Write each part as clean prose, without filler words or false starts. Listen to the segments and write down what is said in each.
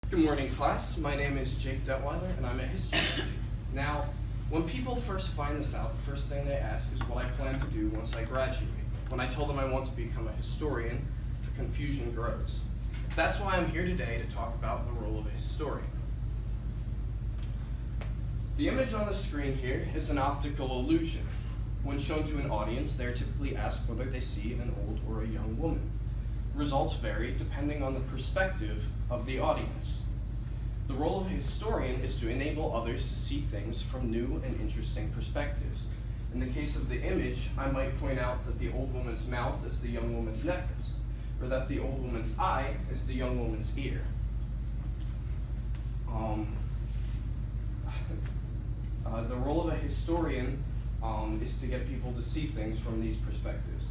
Good morning, class. My name is Jake Detweiler, and I'm a history major. Now, when people first find this out, the first thing they ask is what I plan to do once I graduate. When I tell them I want to become a historian, the confusion grows. That's why I'm here today to talk about the role of a historian. The image on the screen here is an optical illusion. When shown to an audience, they're typically asked whether they see an old or a young woman. Results vary depending on the perspective of the audience. The role of a historian is to enable others to see things from new and interesting perspectives. In the case of the image, I might point out that the old woman's mouth is the young woman's necklace, or that the old woman's eye is the young woman's ear. The role of a historian is to get people to see things from these perspectives.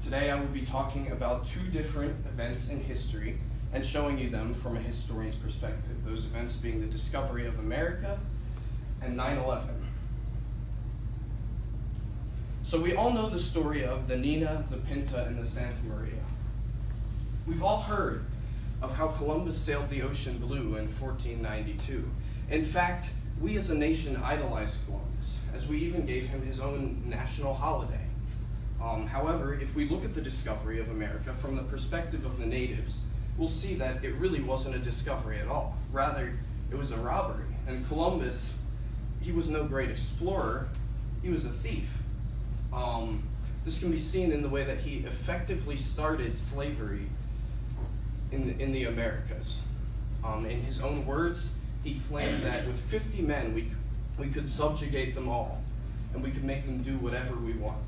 Today I will be talking about two different events in history and showing you them from a historian's perspective, those events being the discovery of America and 9/11. So we all know the story of the Nina, the Pinta, and the Santa Maria. We've all heard of how Columbus sailed the ocean blue in 1492. In fact, we as a nation idolized Columbus, as we even gave him his own national holiday. However, if we look at the discovery of America from the perspective of the natives, we'll see that it really wasn't a discovery at all. Rather, it was a robbery. And Columbus, he was no great explorer, he was a thief. This can be seen in the way that he effectively started slavery in the Americas. In his own words, he claimed that with 50 men, we could subjugate them all, and we could make them do whatever we want.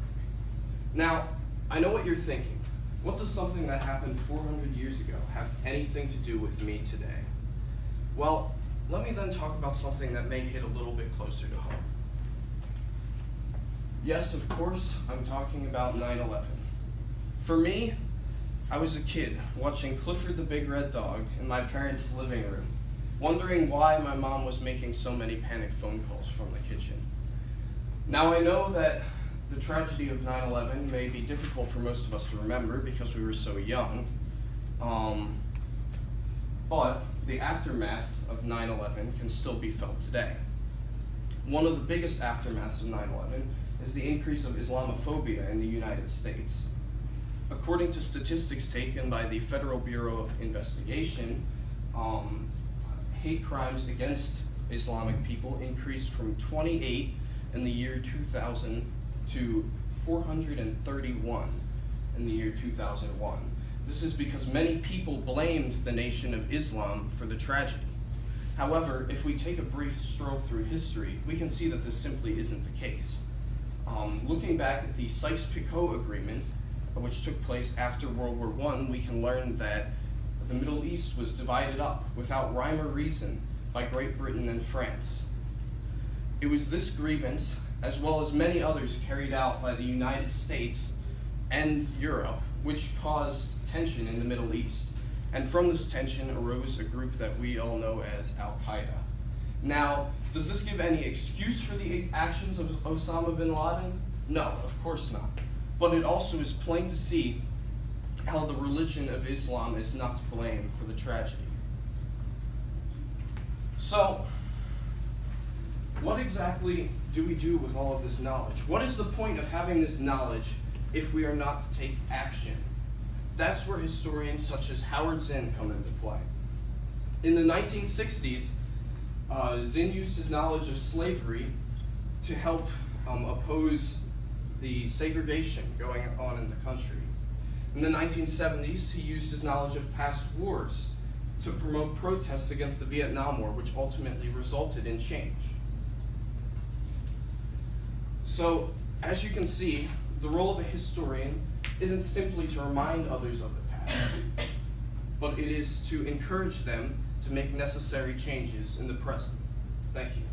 Now, I know what you're thinking. What does something that happened 400 years ago have anything to do with me today? Well, let me then talk about something that may hit a little bit closer to home. Yes, of course, I'm talking about 9/11. For me, I was a kid watching Clifford the Big Red Dog in my parents' living room, wondering why my mom was making so many panic phone calls from the kitchen. Now, I know that the tragedy of 9/11 may be difficult for most of us to remember because we were so young, but the aftermath of 9/11 can still be felt today. One of the biggest aftermaths of 9/11 is the increase of Islamophobia in the United States. According to statistics taken by the Federal Bureau of Investigation, hate crimes against Islamic people increased from 28 in the year 2000 to 431 in the year 2001. This is because many people blamed the Nation of Islam for the tragedy. However, if we take a brief stroll through history, we can see that this simply isn't the case. Looking back at the Sykes-Picot Agreement, which took place after World War I, we can learn that the Middle East was divided up without rhyme or reason by Great Britain and France. It was this grievance, as well as many others carried out by the United States and Europe, which caused tension in the Middle East. And from this tension arose a group that we all know as Al-Qaeda. Now, does this give any excuse for the actions of Osama bin Laden? No, of course not. But it also is plain to see how the religion of Islam is not to blame for the tragedy. So, what exactly do we do with all of this knowledge? What is the point of having this knowledge if we are not to take action? That's where historians such as Howard Zinn come into play. In the 1960s, Zinn used his knowledge of slavery to help oppose the segregation going on in the country. In the 1970s, he used his knowledge of past wars to promote protests against the Vietnam War, which ultimately resulted in change. So, as you can see, the role of a historian isn't simply to remind others of the past, but it is to encourage them to make necessary changes in the present. Thank you.